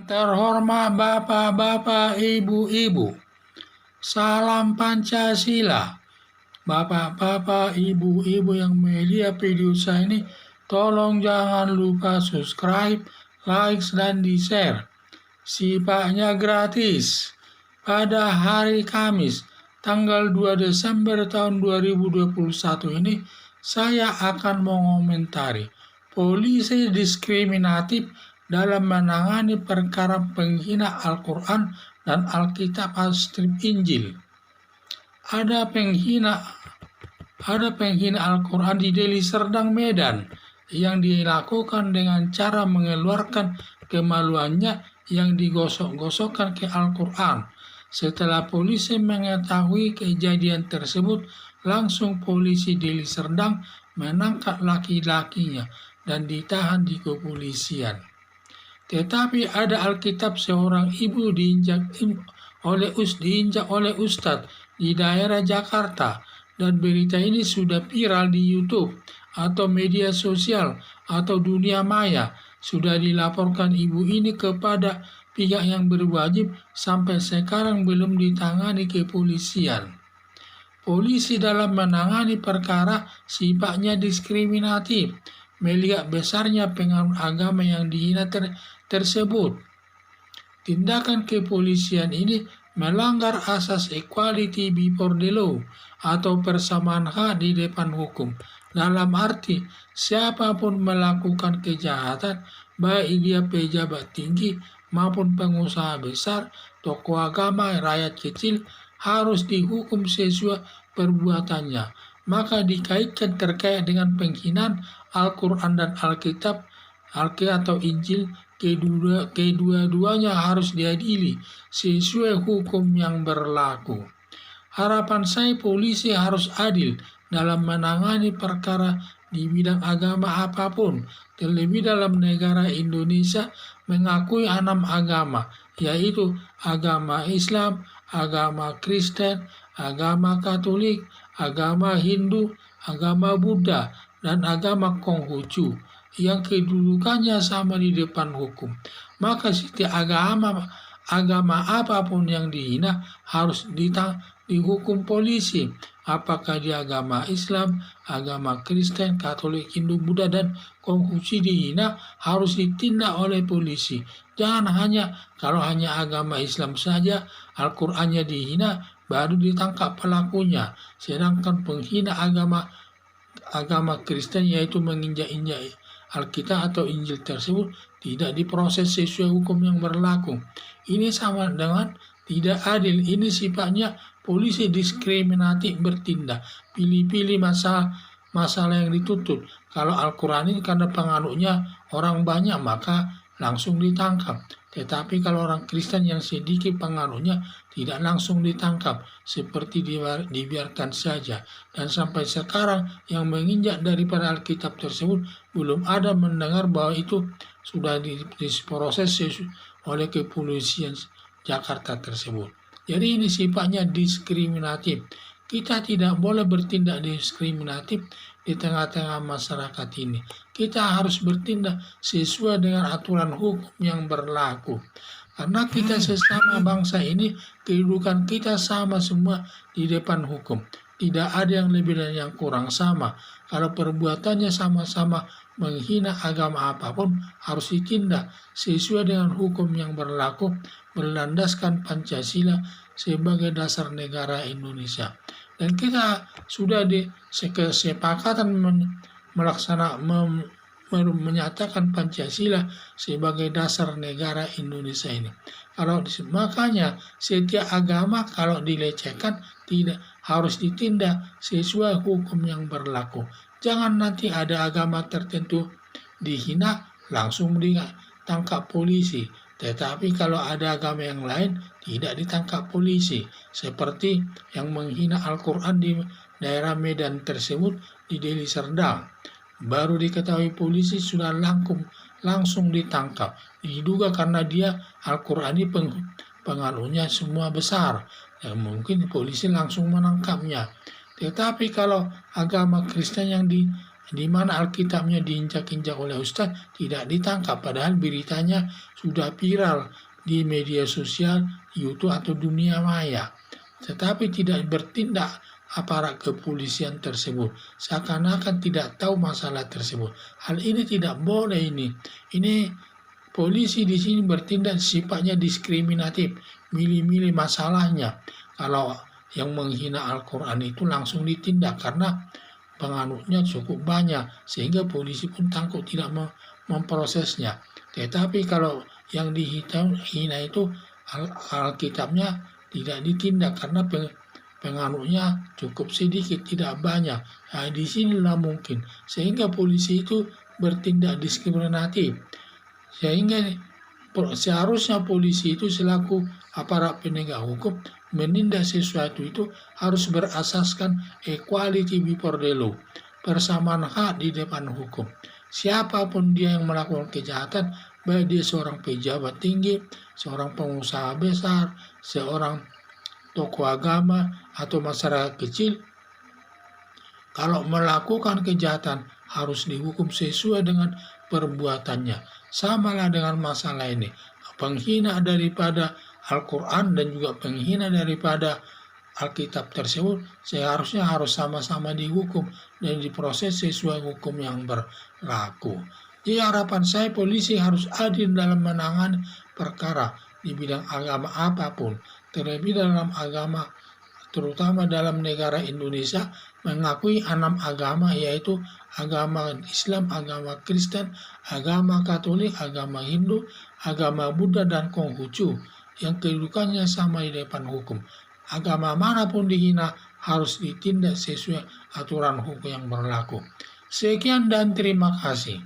Terhormat Bapak-Bapak, Ibu-Ibu, salam Pancasila. Bapak-bapak, Ibu-Ibu yang melihat video saya ini, tolong jangan lupa subscribe, like, dan di-share. Sifatnya gratis. Pada hari Kamis, tanggal 2 Desember tahun 2021 ini, saya akan mengomentari polisi diskriminatif dalam menangani perkara penghina Al-Quran dan Alkitab strip Injil. Ada penghina Al-Quran di Deli Serdang, Medan, yang dilakukan dengan cara mengeluarkan kemaluannya yang digosok-gosokkan ke Al-Quran. Setelah polisi mengetahui kejadian tersebut, langsung polisi Deli Serdang menangkap laki-lakinya dan ditahan di kepolisian. Tetapi ada Alkitab seorang ibu diinjak oleh ustadz di daerah Jakarta, dan berita ini sudah viral di YouTube atau media sosial atau dunia maya. Sudah dilaporkan ibu ini kepada pihak yang berwajib, sampai sekarang belum ditangani kepolisian. Polisi dalam menangani perkara sifatnya diskriminatif, melihat besarnya pengaruh agama yang dihina tersebut. Tindakan kepolisian ini melanggar asas equality before the law atau persamaan hak di depan hukum. Dalam arti, siapapun melakukan kejahatan, baik dia pejabat tinggi maupun pengusaha besar, tokoh agama, rakyat kecil, harus dihukum sesuai perbuatannya. Maka dikaitkan terkait dengan penghinaan Al-Quran dan Alkitab atau Injil, kedua-duanya harus diadili sesuai hukum yang berlaku. Harapan saya polisi harus adil dalam menangani perkara di bidang agama apapun, terlebih dalam negara Indonesia mengakui 6 agama, yaitu agama Islam, agama Kristen, agama Katolik, agama Hindu, agama Buddha, dan agama Konghucu, yang kedudukannya sama di depan hukum. Maka setiap agama apapun yang dihina harus dihukum polisi. Apakah di agama Islam, agama Kristen, Katolik, Hindu, Buddha, dan Konghucu dihina, harus ditindak oleh polisi. Jangan kalau hanya agama Islam saja, Al-Qur'annya dihina, baru ditangkap pelakunya. Sedangkan penghina agama Kristen, yaitu menginjak-injak Alkitab atau Injil tersebut, tidak diproses sesuai hukum yang berlaku. Ini sama dengan tidak adil. Ini sifatnya polisi diskriminatif bertindak. Pilih-pilih masalah yang dituntut. Kalau Al-Quran ini karena penganutnya orang banyak, maka langsung ditangkap. Tetapi kalau orang Kristen yang sedikit pengaruhnya, tidak langsung ditangkap, seperti dibiarkan saja. Dan sampai sekarang yang menginjak daripada Alkitab tersebut belum ada mendengar bahwa itu sudah diproses oleh kepolisian Jakarta tersebut. Jadi ini sifatnya diskriminatif. Kita tidak boleh bertindak diskriminatif di tengah-tengah masyarakat ini. Kita harus bertindak sesuai dengan aturan hukum yang berlaku. Karena kita sesama bangsa ini, kedudukan kita sama semua di depan hukum. Tidak ada yang lebih dan yang kurang, sama. Kalau perbuatannya sama-sama menghina agama apapun, harus ditindak sesuai dengan hukum yang berlaku, berlandaskan Pancasila sebagai dasar negara Indonesia. Dan kita sudah kesepakatan menyatakan Pancasila sebagai dasar negara Indonesia ini. Makanya setiap agama kalau dilecehkan tidak harus ditindak sesuai hukum yang berlaku. Jangan nanti ada agama tertentu dihina langsung ditangkap polisi. Tetapi kalau ada agama yang lain tidak ditangkap polisi, seperti yang menghina Al-Quran di daerah Medan tersebut di Deli Serdang. Baru diketahui polisi sudah langsung ditangkap. Diduga karena dia Al-Quran ini pengaruhnya semua besar. Ya, mungkin polisi langsung menangkapnya. Tetapi kalau agama Kristen yang di mana Alkitabnya diinjak-injak oleh Ustadz tidak ditangkap, padahal beritanya sudah viral di media sosial, YouTube atau dunia maya. Tetapi tidak bertindak aparat kepolisian tersebut, seakan-akan tidak tahu masalah tersebut. Hal ini tidak boleh ini. Ini polisi di sini bertindak sifatnya diskriminatif, milih-milih masalahnya. Kalau yang menghina Al-Quran itu langsung ditindak karena penganutnya cukup banyak, sehingga polisi pun takut tidak memprosesnya. Tetapi kalau yang dihina itu Alkitabnya tidak ditindak karena penganutnya cukup sedikit, tidak banyak. Nah, di sinilah mungkin sehingga polisi itu bertindak diskriminatif. Sehingga seharusnya polisi itu selaku aparat penegak hukum menindak sesuatu itu harus berasaskan equality before the law, persamaan hak di depan hukum. Siapapun dia yang melakukan kejahatan, baik dia seorang pejabat tinggi, seorang pengusaha besar, seorang tokoh agama atau masyarakat kecil, kalau melakukan kejahatan harus dihukum sesuai dengan perbuatannya. Samalah dengan masalah ini. Penghina daripada Al-Quran dan juga penghina daripada Alkitab tersebut seharusnya harus sama-sama dihukum dan diproses sesuai hukum yang berlaku. Jadi harapan saya polisi harus adil dalam menangani perkara di bidang agama apapun, terlebih dalam agama, terutama dalam negara Indonesia mengakui 6 agama, yaitu agama Islam, agama Kristen, agama Katolik, agama Hindu, agama Buddha, dan Konghucu yang kedudukannya sama di depan hukum. Agama manapun dihina harus ditindak sesuai aturan hukum yang berlaku. Sekian dan terima kasih.